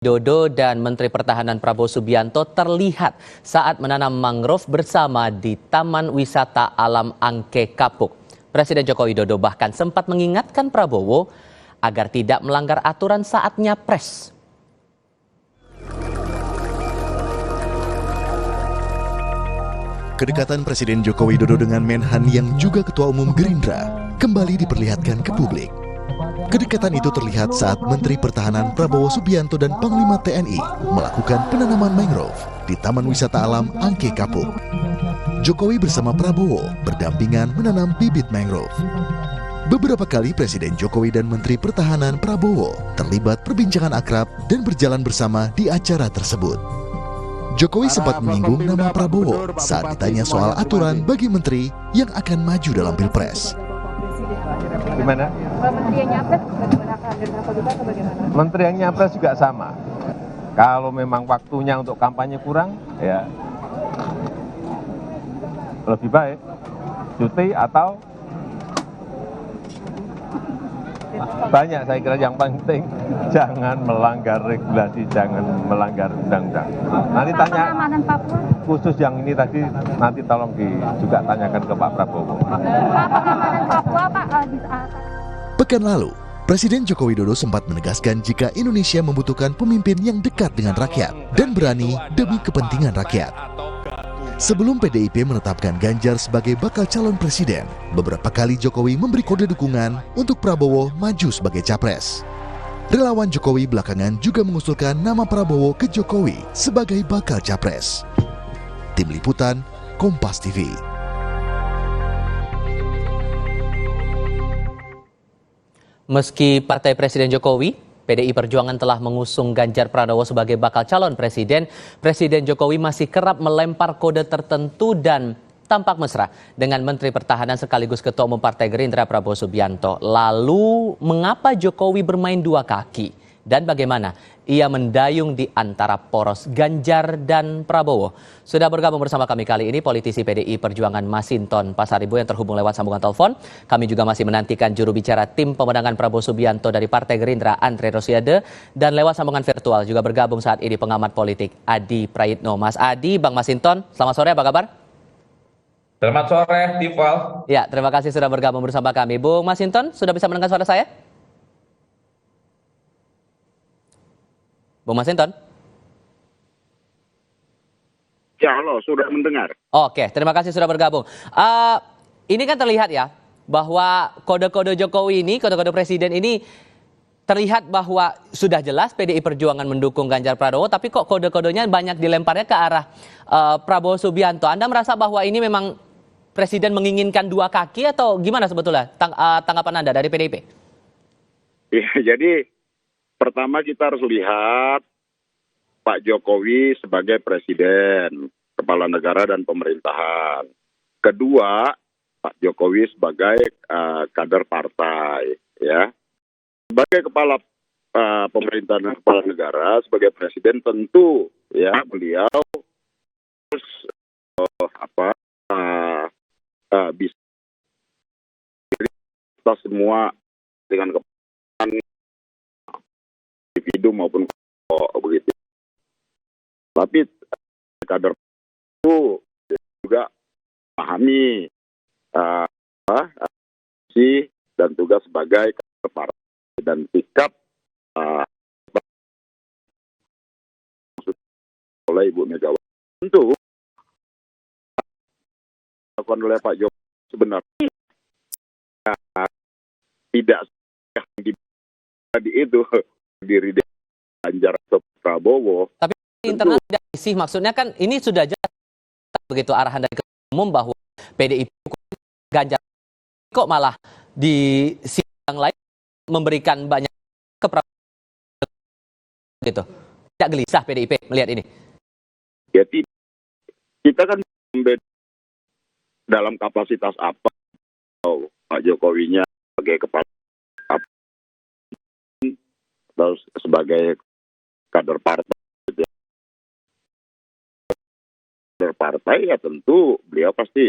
Widodo dan Menteri Pertahanan Prabowo Subianto terlihat saat menanam mangrove bersama di Taman Wisata Alam Angke Kapuk. Presiden Joko Widodo bahkan sempat mengingatkan Prabowo agar tidak melanggar aturan saat nyapres. Kedekatan Presiden Joko Widodo dengan Menhan yang juga Ketua Umum Gerindra kembali diperlihatkan ke publik. Kedekatan itu terlihat saat Menteri Pertahanan Prabowo Subianto dan Panglima TNI melakukan penanaman mangrove di Taman Wisata Alam Angke Kapuk. Jokowi bersama Prabowo berdampingan menanam bibit mangrove. Beberapa kali Presiden Jokowi dan Menteri Pertahanan Prabowo terlibat perbincangan akrab dan berjalan bersama di acara tersebut. Jokowi sempat menyinggung nama Prabowo saat ditanya soal aturan bagi menteri yang akan maju dalam Pilpres. Gimana? Menteri yang nyapres bagaimana? Menteri yang nyapres juga sama. Kalau memang waktunya untuk kampanye kurang, ya lebih baik cuti atau banyak. Saya kira yang penting jangan melanggar regulasi, jangan melanggar undang-undang. Nanti tanya khusus yang ini tadi, nanti tolong juga tanyakan ke Pak Prabowo. Pengamanan Papua, Pak, Pekan lalu, Presiden Joko Widodo sempat menegaskan jika Indonesia membutuhkan pemimpin yang dekat dengan rakyat dan berani demi kepentingan rakyat. Sebelum PDIP menetapkan Ganjar sebagai bakal calon presiden, beberapa kali Jokowi memberi kode dukungan untuk Prabowo maju sebagai capres. Relawan Jokowi belakangan juga mengusulkan nama Prabowo ke Jokowi sebagai bakal capres. Tim Liputan, Kompas TV. Meski Partai Presiden Jokowi, PDI Perjuangan telah mengusung Ganjar Pranowo sebagai bakal calon presiden, Presiden Jokowi masih kerap melempar kode tertentu dan tampak mesra dengan Menteri Pertahanan sekaligus Ketua Umum Partai Gerindra Prabowo Subianto. Lalu, mengapa Jokowi bermain dua kaki? Dan bagaimana ia mendayung di antara poros Ganjar dan Prabowo? Sudah bergabung bersama kami kali ini politisi PDI Perjuangan Masinton Pasaribu yang terhubung lewat sambungan telepon. Kami juga masih menantikan juru bicara tim pemenangan Prabowo Subianto dari Partai Gerindra Andre Rosiade, dan lewat sambungan virtual juga bergabung saat ini pengamat politik Adi Prayitno. Mas Adi, Bang Masinton, selamat sore, apa kabar? Selamat sore, Tifal. Ya, terima kasih sudah bergabung bersama kami. Bung Masinton, sudah bisa mendengar suara saya? Bung Masinton? Ya, halo, sudah mendengar. Oke, terima kasih sudah bergabung. Ini kan terlihat ya, bahwa kode-kode Jokowi ini, kode-kode presiden ini terlihat bahwa sudah jelas PDI Perjuangan mendukung Ganjar Pranowo, tapi kok kode-kodenya banyak dilemparnya ke arah Prabowo Subianto. Anda merasa bahwa ini memang presiden menginginkan dua kaki atau gimana sebetulnya tanggapan Anda dari PDIP? Ya, jadi pertama kita harus lihat Pak Jokowi sebagai presiden, kepala negara dan pemerintahan. Kedua, Pak Jokowi sebagai kader partai, ya. Sebagai kepala pemerintahan dan kepala negara, sebagai presiden tentu ya beliau harus bisa kita semua dengan kepentingan individu maupun begitu. Tapi kader itu juga memahami dan tugas sebagai kader partai dan sikap oleh Ibu Megawati. Tentu dilakukan oleh Pak Jokowi sebenarnya tidak di itu diri Ganjar atau Prabowo. Tapi internal tidak sih, maksudnya kan ini sudah jelas begitu arahan dari Ketua Umum bahwa PDIP Ganjar, kok malah di sidang lain memberikan banyak ke Prabowo gitu. Tidak gelisah PDIP melihat ini? Ya, kita kan dalam kapasitas apa Pak Jokowinya sebagai kepala atau sebagai kader partai. Kader partai ya tentu beliau pasti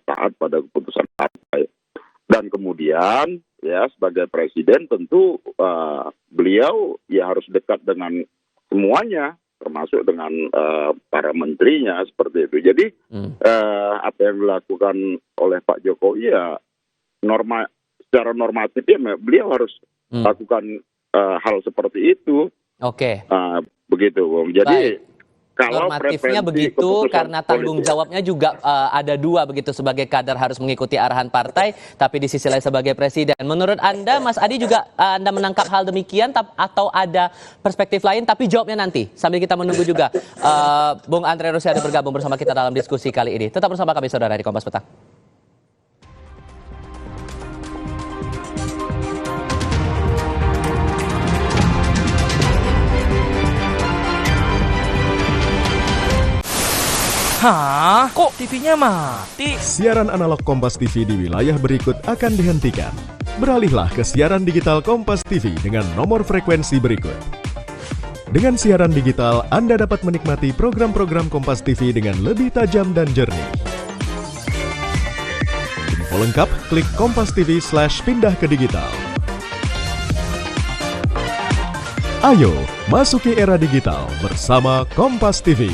taat pada keputusan partai. Dan kemudian ya sebagai presiden tentu beliau ya harus dekat dengan semuanya, termasuk dengan para menterinya seperti itu. Jadi apa yang dilakukan oleh Pak Jokowi ya secara normatif ya beliau harus lakukan hal seperti itu. Oke. Begitu, Bung. Jadi Baik. kalau Normatifnya begitu keputusan karena tanggung politik, jawabnya juga ada dua begitu, sebagai kader harus mengikuti arahan partai, tapi di sisi lain sebagai presiden. Menurut Anda, Mas Adi, juga Anda menangkap hal demikian atau ada perspektif lain? Tapi jawabnya nanti sambil kita menunggu juga Bung Andre Rosiade bergabung bersama kita dalam diskusi kali ini. Tetap bersama kami saudara di Kompas Petang. Hah? Kok TV-nya mati? Siaran analog Kompas TV di wilayah berikut akan dihentikan. Beralihlah ke siaran digital Kompas TV dengan nomor frekuensi berikut. Dengan siaran digital, Anda dapat menikmati program-program Kompas TV dengan lebih tajam dan jernih. Info lengkap, klik Kompas TV/pindah ke digital. Ayo, masuki era digital bersama Kompas TV.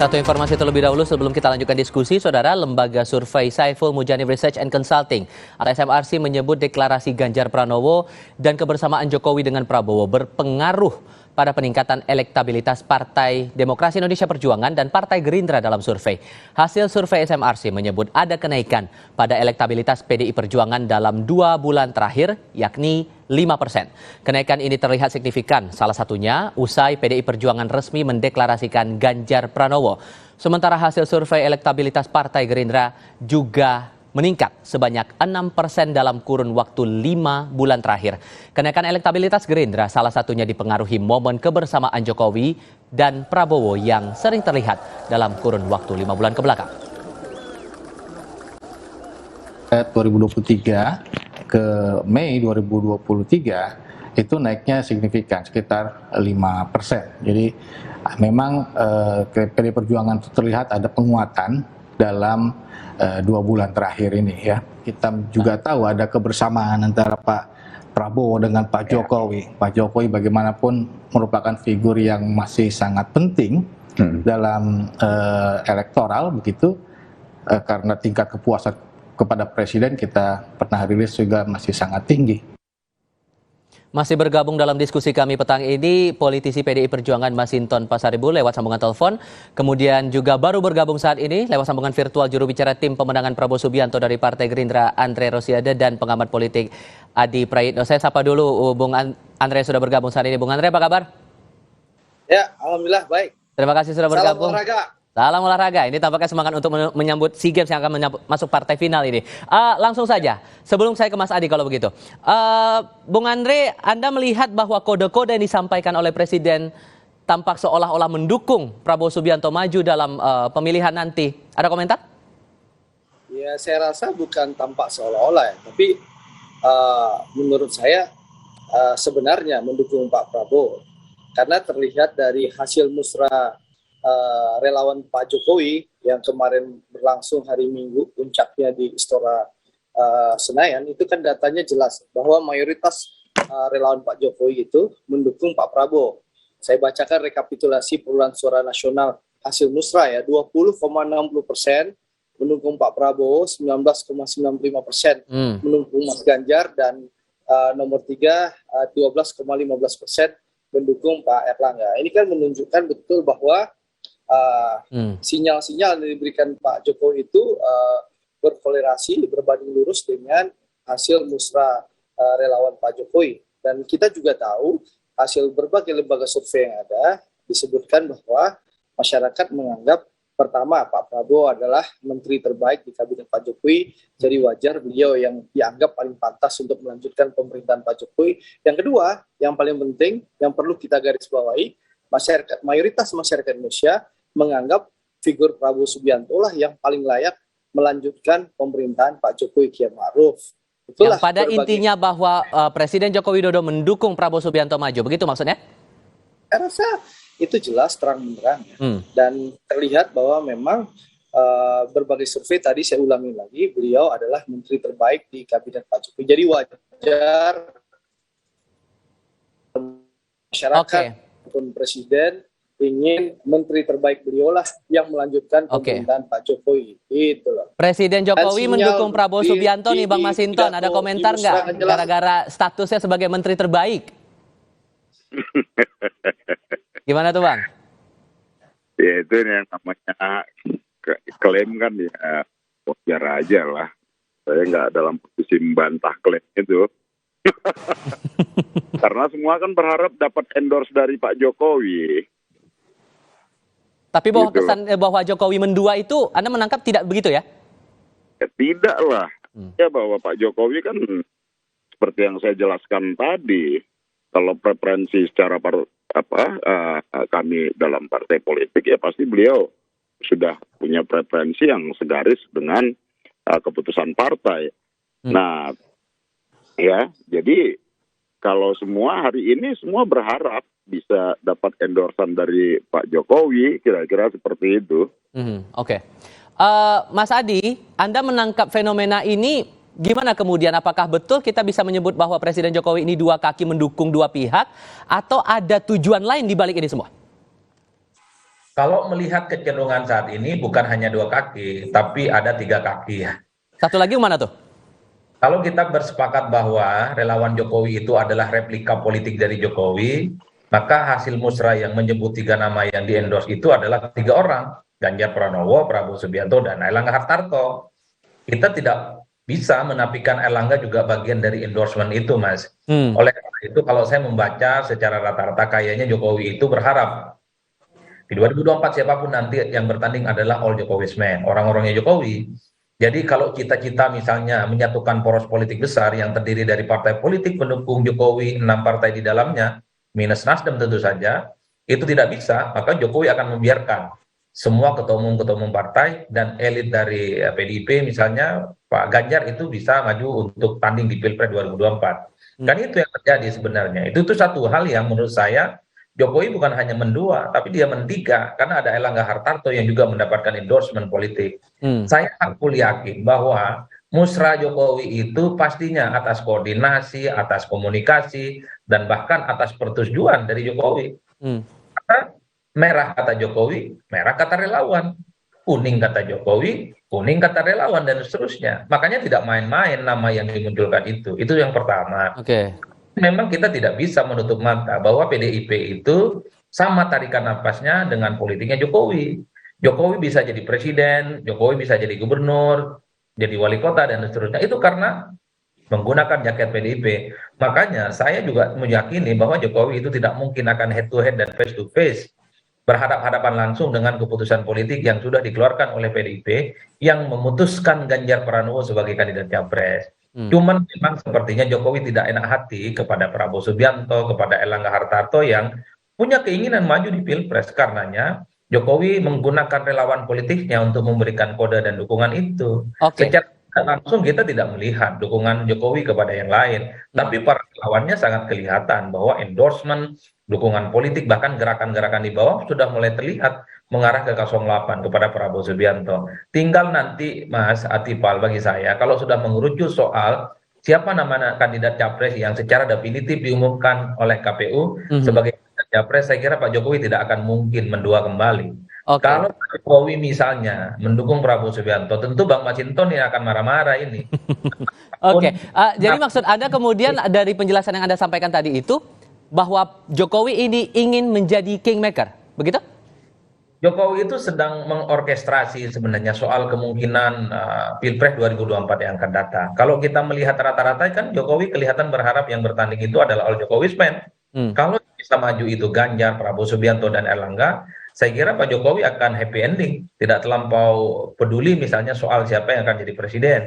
Satu informasi terlebih dahulu sebelum kita lanjutkan diskusi, saudara. Lembaga survei Saiful Mujani Research and Consulting atau SMRC menyebut deklarasi Ganjar Pranowo dan kebersamaan Jokowi dengan Prabowo berpengaruh pada peningkatan elektabilitas Partai Demokrasi Indonesia Perjuangan dan Partai Gerindra dalam survei. Hasil survei SMRC menyebut ada kenaikan pada elektabilitas PDI Perjuangan dalam 2 bulan terakhir, yakni 5%. Kenaikan ini terlihat signifikan, salah satunya usai PDI Perjuangan resmi mendeklarasikan Ganjar Pranowo. Sementara hasil survei elektabilitas Partai Gerindra juga meningkat sebanyak 6% dalam kurun waktu 5 bulan terakhir. Kenaikan elektabilitas Gerindra salah satunya dipengaruhi momen kebersamaan Jokowi dan Prabowo yang sering terlihat dalam kurun waktu 5 bulan kebelakang. 2023 ke Mei 2023 itu naiknya signifikan sekitar 5%. Jadi memang PDI Perjuangan itu terlihat ada penguatan dalam 2 bulan terakhir ini ya. Kita juga tahu ada kebersamaan antara Pak Prabowo dengan Pak Jokowi. Pak Jokowi bagaimanapun merupakan figur yang masih sangat penting dalam elektoral begitu, karena tingkat kepuasan kepada presiden kita pernah rilis juga masih sangat tinggi. Masih bergabung dalam diskusi kami petang ini politisi PDI Perjuangan Masinton Pasaribu lewat sambungan telepon. Kemudian juga baru bergabung saat ini lewat sambungan virtual juru bicara tim pemenangan Prabowo Subianto dari Partai Gerindra Andre Rosiade dan pengamat politik Adi Praitno. Saya sapa dulu Bung Andre sudah bergabung saat ini. Bung Andre, apa kabar? Ya, alhamdulillah baik. Terima kasih sudah bergabung. Salam olahraga. Salam olahraga. Ini tampaknya semangat untuk menyambut SEA Games yang akan masuk partai final ini. Langsung saja, sebelum saya ke Mas Adi kalau begitu. Bung Andre, Anda melihat bahwa kode-kode yang disampaikan oleh Presiden tampak seolah-olah mendukung Prabowo Subianto maju dalam pemilihan nanti. Ada komentar? Ya, saya rasa bukan tampak seolah-olah ya. Tapi menurut saya sebenarnya mendukung Pak Prabowo. Karena terlihat dari hasil musrah relawan Pak Jokowi yang kemarin berlangsung hari Minggu, puncaknya di Istora Senayan, itu kan datanya jelas bahwa mayoritas relawan Pak Jokowi itu mendukung Pak Prabowo. Saya bacakan rekapitulasi perolehan suara nasional hasil musrah ya, 20,60% mendukung Pak Prabowo, 19,95% mendukung Mas Ganjar, dan nomor 3 12,15% mendukung Pak Erlangga. Ini kan menunjukkan betul bahwa sinyal-sinyal yang diberikan Pak Jokowi itu berkolerasi, berbanding lurus dengan hasil musrah relawan Pak Jokowi. Dan kita juga tahu hasil berbagai lembaga survei yang ada disebutkan bahwa masyarakat menganggap pertama Pak Prabowo adalah menteri terbaik di kabinet Pak Jokowi, jadi wajar beliau yang dianggap paling pantas untuk melanjutkan pemerintahan Pak Jokowi. Yang kedua, yang paling penting, yang perlu kita garis bawahi, mayoritas masyarakat Indonesia menganggap figur Prabowo Subianto lah yang paling layak melanjutkan pemerintahan Pak Jokowi Kiai Ma'ruf. Itulah yang pada intinya bahwa Presiden Joko Widodo mendukung Prabowo Subianto maju, begitu maksudnya? Saya rasa itu jelas terang-benderang ya. Dan terlihat bahwa memang berbagai survei tadi saya ulangi lagi, beliau adalah menteri terbaik di kabinet Pak Jokowi. Jadi wajar masyarakat maupun presiden ingin menteri terbaik beliau lah yang melanjutkan pemerintahan Pak Jokowi. Itu loh. Presiden Jokowi mendukung Prabowo Subianto nih Bang Masinton. Ada komentar nggak gara-gara statusnya sebagai menteri terbaik? Gimana tuh Bang? Ya itu yang namanya klaim kan ya wajar aja lah. Saya nggak dalam posisi membantah klaim itu. Karena semua kan berharap dapat endorse dari Pak Jokowi. Tapi bahwa gitu. Kesan bahwa Jokowi mendua itu Anda menangkap tidak begitu ya? Ya tidak lah. Ya bahwa Pak Jokowi kan seperti yang saya jelaskan tadi, kalau preferensi secara kami dalam partai politik ya pasti beliau sudah punya preferensi yang segaris dengan keputusan partai. Nah, ya jadi kalau semua hari ini semua berharap bisa dapat endorsan dari Pak Jokowi, kira-kira seperti itu. Oke. Mas Adi, Anda menangkap fenomena ini gimana kemudian? Apakah betul kita bisa menyebut bahwa Presiden Jokowi ini dua kaki mendukung dua pihak, atau ada tujuan lain di balik ini semua? Kalau melihat kecenderungan saat ini bukan hanya dua kaki, tapi ada tiga kaki ya. Satu lagi mana tuh? Kalau kita bersepakat bahwa relawan Jokowi itu adalah replika politik dari Jokowi, maka hasil musrah yang menyebut tiga nama yang di-endorse itu adalah tiga orang, Ganjar Pranowo, Prabowo Subianto, dan Airlangga Hartarto. Kita tidak bisa menafikan Airlangga juga bagian dari endorsement itu, Mas. Oleh karena itu, kalau saya membaca secara rata-rata kayaknya Jokowi itu berharap di 2024 siapapun nanti yang bertanding adalah all Jokowi's men, orang-orangnya Jokowi. Jadi kalau cita-cita misalnya menyatukan poros politik besar yang terdiri dari partai politik pendukung Jokowi, 6 partai di dalamnya, minus Nasdem tentu saja, itu tidak bisa, maka Jokowi akan membiarkan semua ketua umum partai dan elit dari PDIP misalnya, Pak Ganjar itu bisa maju untuk tanding di Pilpres 2024. Kan itu yang terjadi sebenarnya. Itu satu hal yang menurut saya Jokowi bukan hanya mendua, tapi dia mentiga, karena ada Airlangga Hartarto yang juga mendapatkan endorsement politik. Saya aku yakin bahwa musrah Jokowi itu pastinya atas koordinasi, atas komunikasi, dan bahkan atas persetujuan dari Jokowi. Karena merah kata Jokowi, merah kata relawan. Kuning kata Jokowi, kuning kata relawan, dan seterusnya. Makanya tidak main-main nama yang dimunculkan itu. Itu yang pertama. Memang kita tidak bisa menutup mata bahwa PDIP itu sama tarikan napasnya dengan politiknya Jokowi. Jokowi bisa jadi presiden, Jokowi bisa jadi gubernur, jadi wali kota, dan seterusnya. Itu karena menggunakan jaket PDIP. Makanya saya juga meyakini bahwa Jokowi itu tidak mungkin akan head to head dan face to face, berhadap-hadapan langsung dengan keputusan politik yang sudah dikeluarkan oleh PDIP yang memutuskan Ganjar Pranowo sebagai kandidat capres. Cuman memang sepertinya Jokowi tidak enak hati kepada Prabowo Subianto, kepada Airlangga Hartarto yang punya keinginan maju di Pilpres. Karenanya Jokowi menggunakan relawan politiknya untuk memberikan kode dan dukungan itu. Secara langsung kita tidak melihat dukungan Jokowi kepada yang lain, tapi para relawannya sangat kelihatan bahwa endorsement, dukungan politik, bahkan gerakan-gerakan di bawah sudah mulai terlihat mengarah ke 08 kepada Prabowo Subianto. Tinggal nanti Mas Atipal bagi saya, kalau sudah mengerucut soal siapa nama kandidat capres yang secara definitif diumumkan oleh KPU sebagai kandidat capres, saya kira Pak Jokowi tidak akan mungkin mendua kembali. Kalau Pak Jokowi misalnya mendukung Prabowo Subianto, tentu Bang Masinton yang akan marah-marah ini. Jadi maksud Anda kemudian dari penjelasan yang Anda sampaikan tadi itu, bahwa Jokowi ini ingin menjadi kingmaker, begitu? Jokowi itu sedang mengorkestrasi sebenarnya soal kemungkinan Pilpres 2024 yang akan datang. Kalau kita melihat rata-rata kan Jokowi kelihatan berharap yang bertanding itu adalah all Jokowi's men. Kalau bisa maju itu Ganjar, Prabowo Subianto, dan Airlangga, saya kira Pak Jokowi akan happy ending. Tidak terlampau peduli misalnya soal siapa yang akan jadi presiden.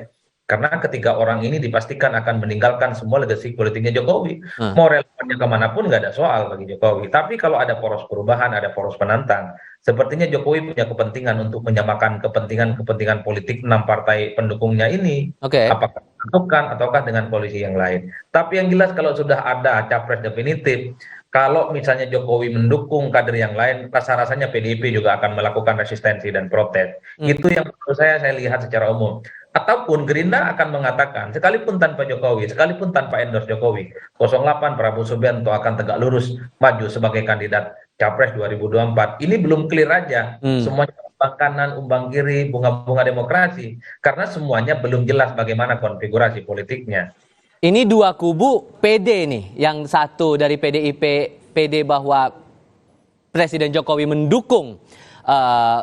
Karena ketiga orang ini dipastikan akan meninggalkan semua legasi politiknya Jokowi. Mau relawannya kemanapun nggak ada soal bagi Jokowi. Tapi kalau ada poros perubahan, ada poros penantang, sepertinya Jokowi punya kepentingan untuk menyamakan kepentingan politik 6 partai pendukungnya ini. Apakah ataukah dengan koalisi yang lain. Tapi yang jelas kalau sudah ada capres definitif, kalau misalnya Jokowi mendukung kader yang lain, rasa-rasanya PDIP juga akan melakukan resistensi dan protes. Itu yang menurut saya lihat secara umum. Ataupun Gerindra akan mengatakan, sekalipun tanpa Jokowi, sekalipun tanpa endorse Jokowi, 08 Prabowo Subianto akan tegak lurus maju sebagai kandidat Capres 2024. Ini belum clear aja. Semuanya umbang kanan, umbang kiri, bunga-bunga demokrasi. Karena semuanya belum jelas bagaimana konfigurasi politiknya. Ini dua kubu PD nih, yang satu dari PDIP PD bahwa Presiden Jokowi mendukung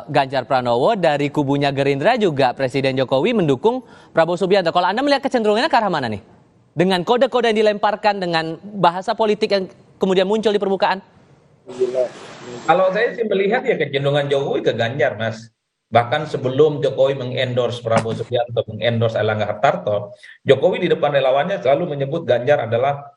Ganjar Pranowo, dari kubunya Gerindra juga Presiden Jokowi mendukung Prabowo Subianto. Kalau Anda melihat kecenderungannya ke arah mana nih? Dengan kode-kode yang dilemparkan, dengan bahasa politik yang kemudian muncul di permukaan? Kalau saya sih melihat ya kecenderungan Jokowi ke Ganjar, Mas. Bahkan sebelum Jokowi mengendorse Prabowo Subianto, mengendorse Erlangga Hartarto, Jokowi di depan relawannya selalu menyebut Ganjar adalah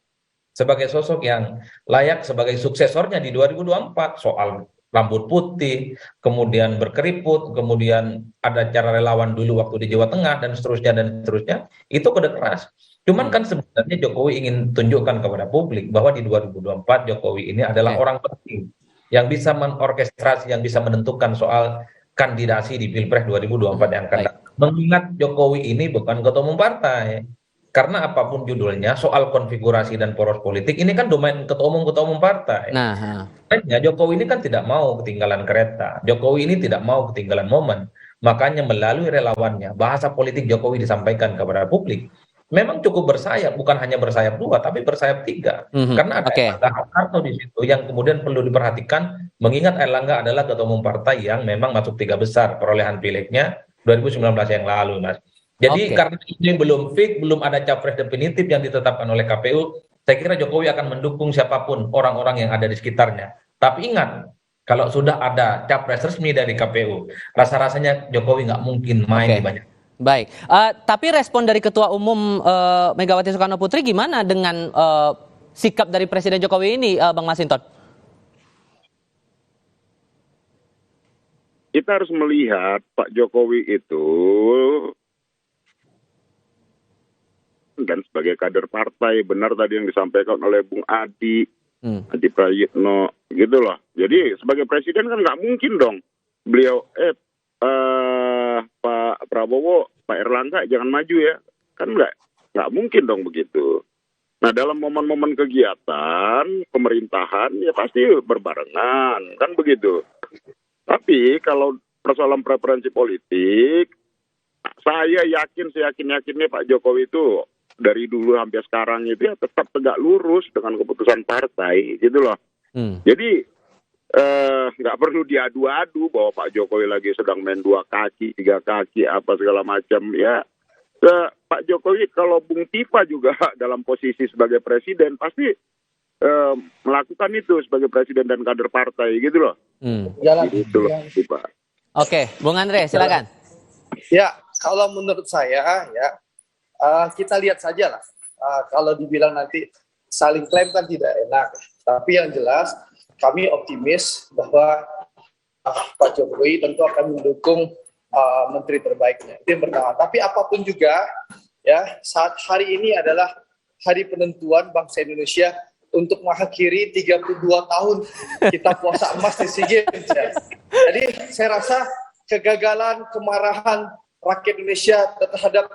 sebagai sosok yang layak sebagai suksesornya di 2024. Soal rambut putih, kemudian berkeriput, kemudian ada cara relawan dulu waktu di Jawa Tengah, dan seterusnya, itu kode keras. Cuman kan sebenarnya Jokowi ingin tunjukkan kepada publik bahwa di 2024 Jokowi ini adalah orang penting yang bisa mengorkestrasi, yang bisa menentukan soal kandidasi di Pilpres 2024 yang akan datang. Mengingat Jokowi ini bukan ketua umum partai. Karena apapun judulnya, soal konfigurasi dan poros politik ini kan domain ketua umum partai. Makanya Jokowi ini kan tidak mau ketinggalan kereta. Jokowi ini tidak mau ketinggalan momen. Makanya melalui relawannya, bahasa politik Jokowi disampaikan kepada publik. Memang cukup bersayap, bukan hanya bersayap dua, tapi bersayap tiga. Karena ada Erlangga Hartarto di situ yang kemudian perlu diperhatikan, mengingat Erlangga adalah ketua umum partai yang memang masuk 3 besar perolehan pileknya 2019 yang lalu, Mas. Jadi karena ini belum fix, belum ada capres definitif yang ditetapkan oleh KPU, saya kira Jokowi akan mendukung siapapun orang-orang yang ada di sekitarnya. Tapi ingat, kalau sudah ada capres resmi dari KPU, rasa-rasanya Jokowi nggak mungkin main di banyak. Baik, tapi respon dari Ketua Umum Megawati Soekarno Putri gimana dengan sikap dari Presiden Jokowi ini, Bang Masinton? Kita harus melihat Pak Jokowi itu dan sebagai kader partai, benar tadi yang disampaikan oleh Bung Adi Prayitno, gitu loh. Jadi sebagai presiden kan nggak mungkin dong beliau, Pak Prabowo, Pak Erlangga jangan maju ya, kan nggak mungkin dong begitu. Nah dalam momen-momen kegiatan pemerintahan ya pasti berbarengan, kan begitu. Tapi kalau persoalan preferensi politik, saya seyakin-yakinnya Pak Jokowi itu dari dulu sampai sekarang itu ya tetap tegak lurus dengan keputusan partai, gitu loh. Jadi nggak perlu diadu-adu bahwa Pak Jokowi lagi sedang main 2 kaki, 3 kaki, apa segala macam. Ya, Pak Jokowi kalau Bung Tifa juga dalam posisi sebagai presiden pasti melakukan itu sebagai presiden dan kader partai, gitu loh. Gitu loh, Pak. Oke, Bung Andre, silakan. Ya, kalau menurut saya ya. Kita lihat saja lah, kalau dibilang nanti saling klaim kan tidak enak. Tapi yang jelas kami optimis bahwa Pak Jokowi tentu akan mendukung menteri terbaiknya. Itu yang pertama. Tapi apapun juga, ya saat hari ini adalah hari penentuan bangsa Indonesia untuk mengakhiri 32 tahun kita puasa emas di SEA Games. Ya. Jadi saya rasa kegagalan, kemarahan rakyat Indonesia terhadap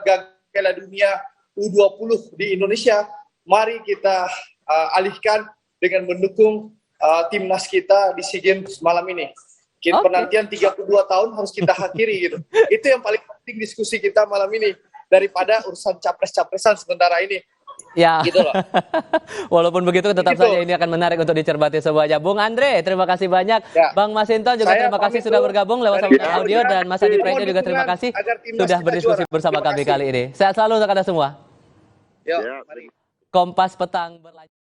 Piala Dunia U20 di Indonesia, mari kita alihkan dengan mendukung timnas kita di SEA Games malam ini. Penantian 32 tahun harus kita akhiri gitu. Itu yang paling penting diskusi kita malam ini daripada urusan capres-capresan sementara ini. Ya, gitu loh. Walaupun begitu tetap saja ini akan menarik untuk dicermati semuanya. Bung Andre, terima kasih banyak. Ya. Bang Masinton juga terima kasih sudah bergabung lewat sambungan audio, dan Mas Adi Praetno juga terima kasih sudah berdiskusi bersama kami kali ini. Sehat selalu untuk Anda semua. Yuk, mari. Kompas Petang berlanjut.